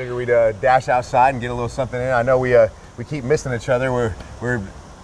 figured we'd dash outside and get a little something in. I know we keep missing each other. We're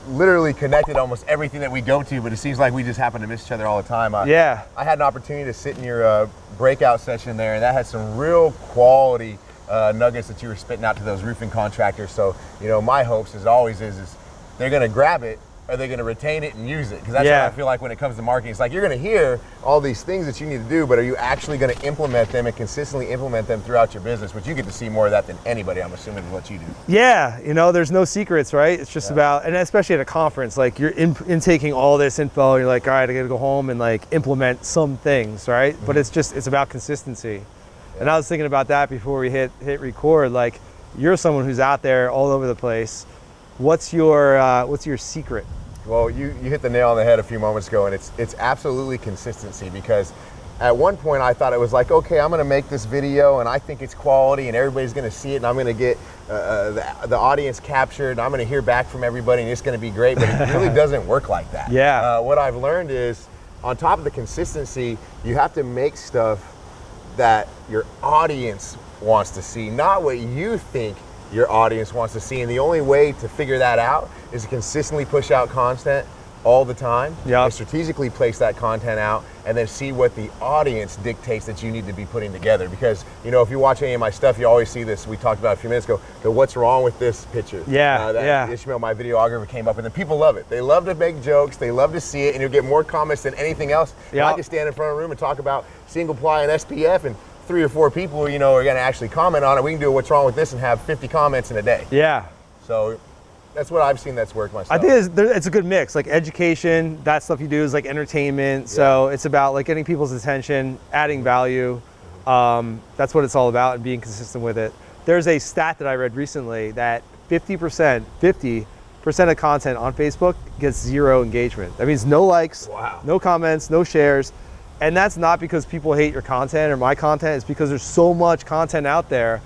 literally connected almost everything that we go to, but it seems like we just happen to miss each other all the time. Yeah. I had an opportunity to sit in your breakout session there, and that had some real quality nuggets that you were spitting out to those roofing contractors. So, you know, my hopes as always is they're going to grab it. Are they going to retain it and use it? Because that's what I feel like when it comes to marketing. It's like you're going to hear all these things that you need to do, but are you actually going to implement them and consistently implement them throughout your business? Which you get to see more of that than anybody, I'm assuming, is what you do. Yeah, you know, there's no secrets, right? It's just about, and especially at a conference, like you're intaking all this info, and you're like, all right, I got to go home and like implement some things, right? Mm-hmm. But it's about consistency. Yeah. And I was thinking about that before we hit record. Like, you're someone who's out there all over the place. What's your secret? Well, you hit the nail on the head a few moments ago, and it's absolutely consistency, because at one point I thought it was like, okay, I'm going to make this video and I think it's quality and everybody's going to see it and I'm going to get the audience captured and I'm going to hear back from everybody and it's going to be great, but it really doesn't work like that. Yeah. What I've learned is, on top of the consistency, you have to make stuff that your audience wants to see, not what you think your audience wants to see. And the only way to figure that out is to consistently push out content all the time, and strategically place that content out, and then see what the audience dictates that you need to be putting together. Because, you know, if you watch any of my stuff, you always see this. We talked about a few minutes ago, what's wrong with this picture? Ishmael, my videographer, came up, and then people love it. They love to make jokes, they love to see it, and you'll get more comments than anything else. I can stand in front of a room and talk about single ply and SPF, and 3 or 4 people, you know, are going to actually comment on it. We can do what's wrong with this and have 50 comments in a day. Yeah. So that's what I've seen that's worked myself. I think it's a good mix. Like education, that stuff you do is like entertainment. Yeah. So it's about like getting people's attention, adding value. That's what it's all about, and being consistent with it. There's a stat that I read recently that 50% of content on Facebook gets 0 engagement. That means no likes, no comments, no shares. And that's not because people hate your content or my content. It's because there's so much content out there.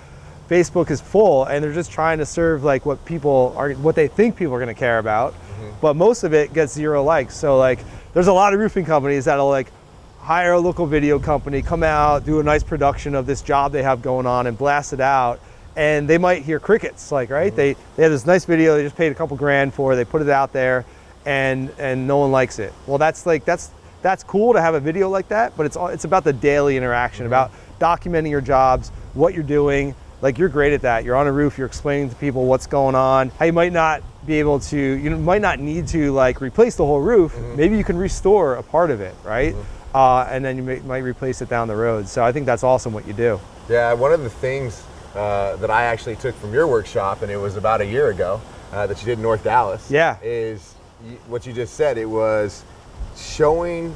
Facebook is full, and they're just trying to serve like what they think people are going to care about. Mm-hmm. But most of it gets 0 likes. So like, there's a lot of roofing companies that'll like hire a local video company, come out, do a nice production of this job they have going on, and blast it out. And they might hear crickets. Like, right? Mm-hmm. They have this nice video they just paid a couple grand for. They put it out there, and no one likes it. Well, that's cool to have a video like that, but it's about the daily interaction, about documenting your jobs, what you're doing. Like, you're great at that. You're on a roof, you're explaining to people what's going on, how you might not be able to, you might not need to like replace the whole roof. Mm-hmm. Maybe you can restore a part of it, right? Mm-hmm. And then you might replace it down the road. So I think that's awesome what you do. Yeah, one of the things that I actually took from your workshop, and it was about a year ago, that you did in North Dallas, is what you just said. It was showing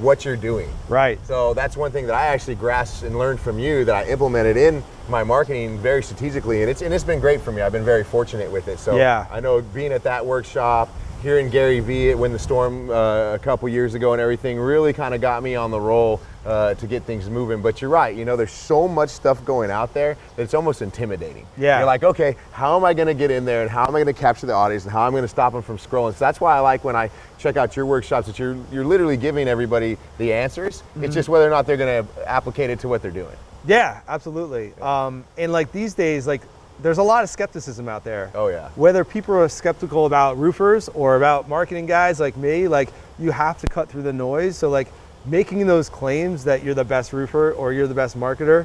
what you're doing. Right. So that's one thing that I actually grasped and learned from you that I implemented in my marketing very strategically, and it's been great for me. I've been very fortunate with it. So I know being at that workshop, hearing Gary Vee at Win the Storm a couple years ago and everything really kind of got me on the roll to get things moving. But you're right, you know, there's so much stuff going out there that it's almost intimidating. Yeah. You're like, okay, how am I going to get in there, and how am I going to capture the audience, and how am I going to stop them from scrolling? So that's why I like when I check out your workshops that you're literally giving everybody the answers. Mm-hmm. It's just whether or not they're going to applicate it to what they're doing. Yeah, absolutely. And like these days, like there's a lot of skepticism out there. Oh yeah. Whether people are skeptical about roofers or about marketing guys like me, like you have to cut through the noise. So like making those claims that you're the best roofer or you're the best marketer,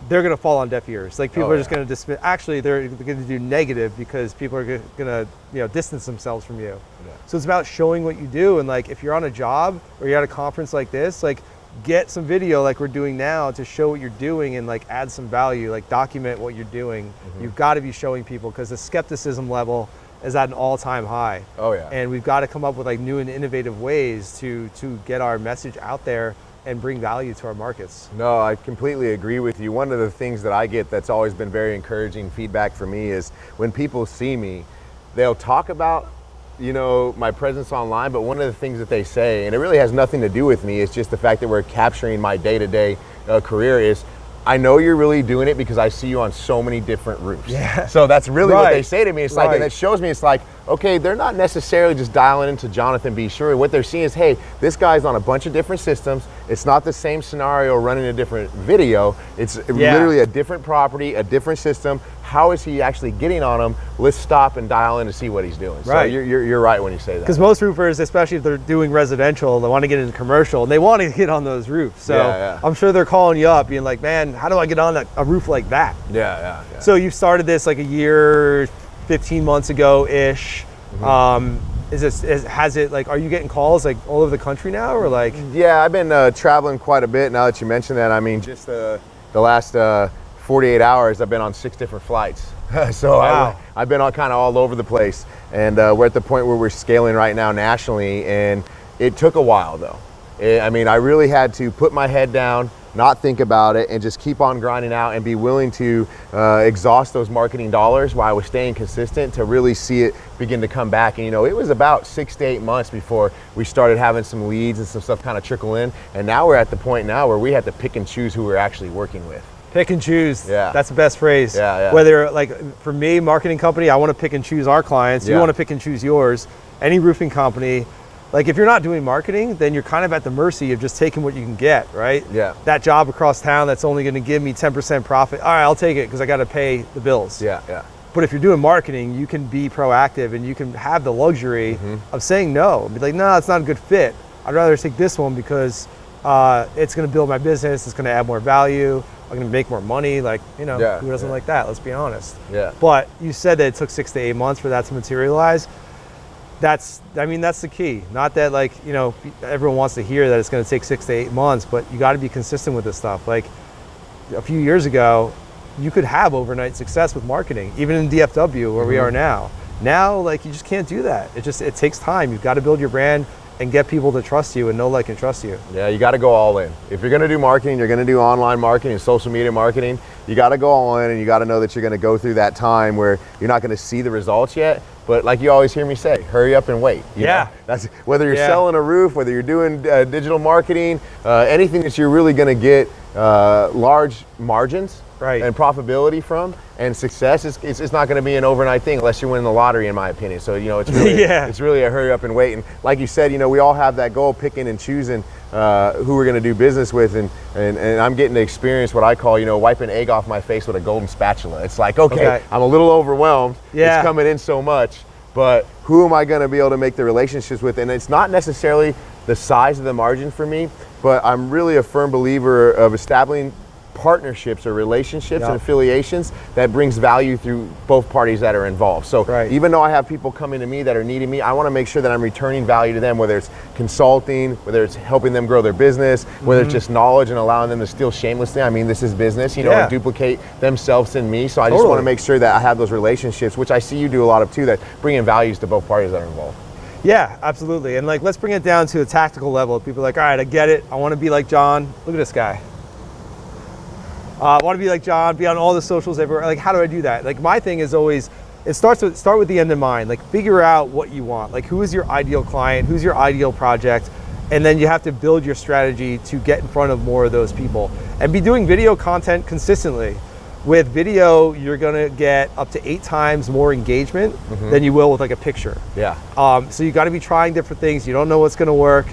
they're gonna fall on deaf ears. Like people are just gonna dismiss. Actually, they're gonna do negative because people are gonna distance themselves from you. Yeah. So it's about showing what you do, and like if you're on a job or you're at a conference like this, like get some video like we're doing now to show what you're doing and like add some value, like document what you're doing. Mm-hmm. You've got to be showing people because the skepticism level is at an all-time high. Oh yeah. And we've got to come up with like new and innovative ways to get our message out there and bring value to our markets. No, I completely agree with you. One of the things that I get that's always been very encouraging feedback for me is when people see me, they'll talk about my presence online, but one of the things that they say, and it really has nothing to do with me, it's just the fact that we're capturing my day-to-day career, is I know you're really doing it because I see you on so many different roofs. Yeah. So that's really what they say to me. It's like, Right. and it shows me, it's like, okay, they're not necessarily just dialing into Jonathan B. Shuri. What they're seeing is, hey, this guy's on a bunch of different systems. It's not the same scenario running a different video. It's literally a different property, a different system. How is he actually getting on them? Let's stop and dial in to see what he's doing. Right. So you're right when you say that. Because most roofers, especially if they're doing residential, they want to get into commercial and they want to get on those roofs. So Yeah. I'm sure they're calling you up being like, man, how do I get on a roof like that? Yeah. So you started this like a year, 15 months ago-ish. Has it like, are you getting calls like all over the country now or like? Yeah, I've been traveling quite a bit now that you mentioned that. I mean, just the last 48 hours, I've been on 6 different flights. So Wow. I've been kind of all over the place. And we're at the point where we're scaling right now nationally. And it took a while though. I mean, I really had to put my head down, not think about it, and just keep on grinding out and be willing to exhaust those marketing dollars while I was staying consistent to really see it begin to come back. And you know, it was about 6 to 8 months before we started having some leads and some stuff kind of trickle in. And now we're at the point now where we have to pick and choose who we're actually working with. Pick and choose. Yeah. That's the best phrase. Yeah. Whether like for me, marketing company, I want to pick and choose our clients. You Yeah. want to pick and choose yours. Any roofing company, like if you're not doing marketing, then you're kind of at the mercy of just taking what you can get, right? Yeah. That job across town that's only going to give me 10% profit. All right, I'll take it because I got to pay the bills. Yeah. But if you're doing marketing, you can be proactive and you can have the luxury of saying no. Be like, no, it's not a good fit. I'd rather take this one because it's going to build my business. It's going to add more value. I'm going to make more money. Like, you know, who doesn't like that? Let's be honest. Yeah. But you said that it took 6 to 8 months for that to materialize. That's the key. Not that like, you know, everyone wants to hear that it's going to take 6 to 8 months, but you got to be consistent with this stuff. Like a few years ago, you could have overnight success with marketing, even in DFW where we are now. Now, like you just can't do that. It takes time. You've got to build your brand and get people to trust you and know, like, and trust you. Yeah, you got to go all in. If you're going to do marketing, you're going to do online marketing, social media marketing, you got to go all in, and you got to know that you're going to go through that time where you're not going to see the results yet. But like you always hear me say, hurry up and wait. You know? That's whether you're selling a roof, whether you're doing digital marketing, anything that you're really going to get large margins and profitability from and success. It's not going to be an overnight thing unless you win the lottery, in my opinion. So, you know, it's really, it's really a hurry up and wait. And like you said, you know, we all have that goal, picking and choosing who we're going to do business with. And I'm getting to experience what I call, you know, wiping egg off my face with a golden spatula. It's like, okay. I'm a little overwhelmed. It's coming in so much, but who am I going to be able to make the relationships with? And it's not necessarily the size of the margin for me, but I'm really a firm believer of establishing partnerships or relationships and affiliations that brings value through both parties that are involved. So even though I have people coming to me that are needing me, I want to make sure that I'm returning value to them, whether it's consulting, whether it's helping them grow their business, whether it's just knowledge and allowing them to steal shamelessly. I mean, this is business, you know, and duplicate themselves in me. So I just want to make sure that I have those relationships, which I see you do a lot of too, that bring in values to both parties that are involved. Yeah, absolutely. And like, let's bring it down to a tactical level. People are like, all right, I get it. I want to be like John. Look at this guy. I want to be like John, be on all the socials everywhere. Like, how do I do that? Like, my thing is always, start with the end in mind. Like, figure out what you want. Like, who is your ideal client? Who's your ideal project? And then you have to build your strategy to get in front of more of those people. And be doing video content consistently. With video, you're gonna get up to 8 times more engagement than you will with like a picture. So you gotta be trying different things. You don't know what's gonna work.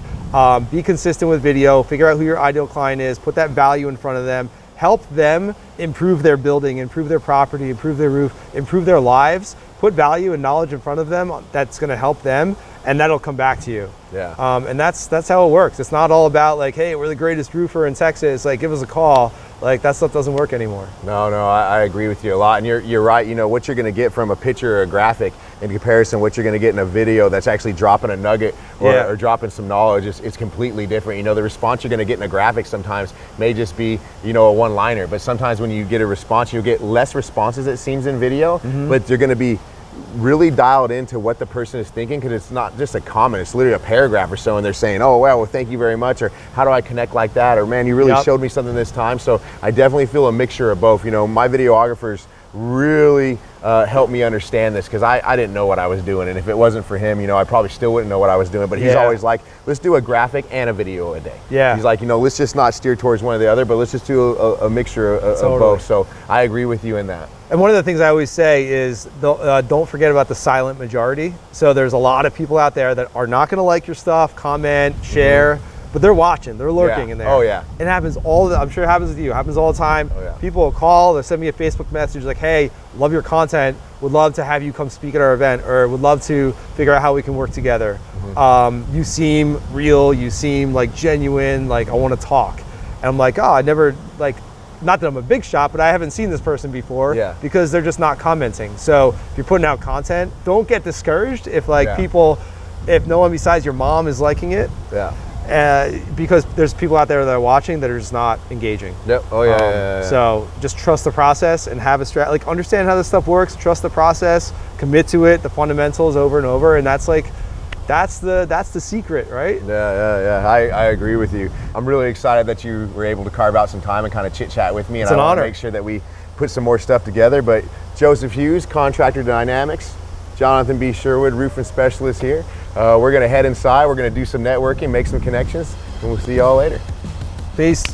Be consistent with video, figure out who your ideal client is, put that value in front of them, help them improve their building, improve their property, improve their roof, improve their lives, put value and knowledge in front of them that's gonna help them, and that'll come back to you. And that's how it works. It's not all about like, hey, we're the greatest roofer in Texas, like give us a call. Like that stuff doesn't work anymore. No, I agree with you a lot. And you're right, you know, what you're gonna get from a picture or a graphic in comparison what you're gonna get in a video that's actually dropping a nugget or dropping some knowledge is completely different. You know, the response you're gonna get in a graphic sometimes may just be, you know, a one-liner, but sometimes when you get a response, you'll get less responses it seems in video, but you're gonna be really dialed into what the person is thinking, because it's not just a comment, it's literally a paragraph or so, and they're saying, oh wow, well thank you very much, or how do I connect like that, or man, you really showed me something this time. So I definitely feel a mixture of both. You know, my videographers really helped me understand this, because I didn't know what I was doing, and if it wasn't for him, you know, I probably still wouldn't know what I was doing. But he's Yeah. always like, let's do a graphic and a video a day. Yeah. He's like, you know, let's just not steer towards one or the other, but let's just do a mixture of Totally. both. So I agree with you in that. And one of the things I always say is don't forget about the silent majority. So there's a lot of people out there that are not going to like your stuff, comment, share, but they're watching, they're lurking Yeah. in there. Oh, yeah. It happens I'm sure it happens with you. It happens all the time. Oh, yeah. People will call, they'll send me a Facebook message like, hey, love your content, would love to have you come speak at our event, or would love to figure out how we can work together. You seem real, you seem like genuine, like I want to talk. And I'm like, oh, I never, like, not that I'm a big shot, but I haven't seen this person before, Yeah. because they're just not commenting. So if you're putting out content, don't get discouraged if like Yeah. if no one besides your mom is liking it, Yeah. because there's people out there that are watching that are just not engaging. Yep. Oh, yeah. So just trust the process and have a like understand how this stuff works, trust the process, commit to it, the fundamentals over and over, and that's the secret, right? Yeah. I agree with you. I'm really excited that you were able to carve out some time and kind of chit chat with me. And It's an I want to honor. make sure that we put some more stuff together. But Joseph Hughes, Contractor Dynamics, Jonathan B. Sherwood, roofing specialist here. We're going to head inside. We're going to do some networking, make some connections, and we'll see y'all later. Peace.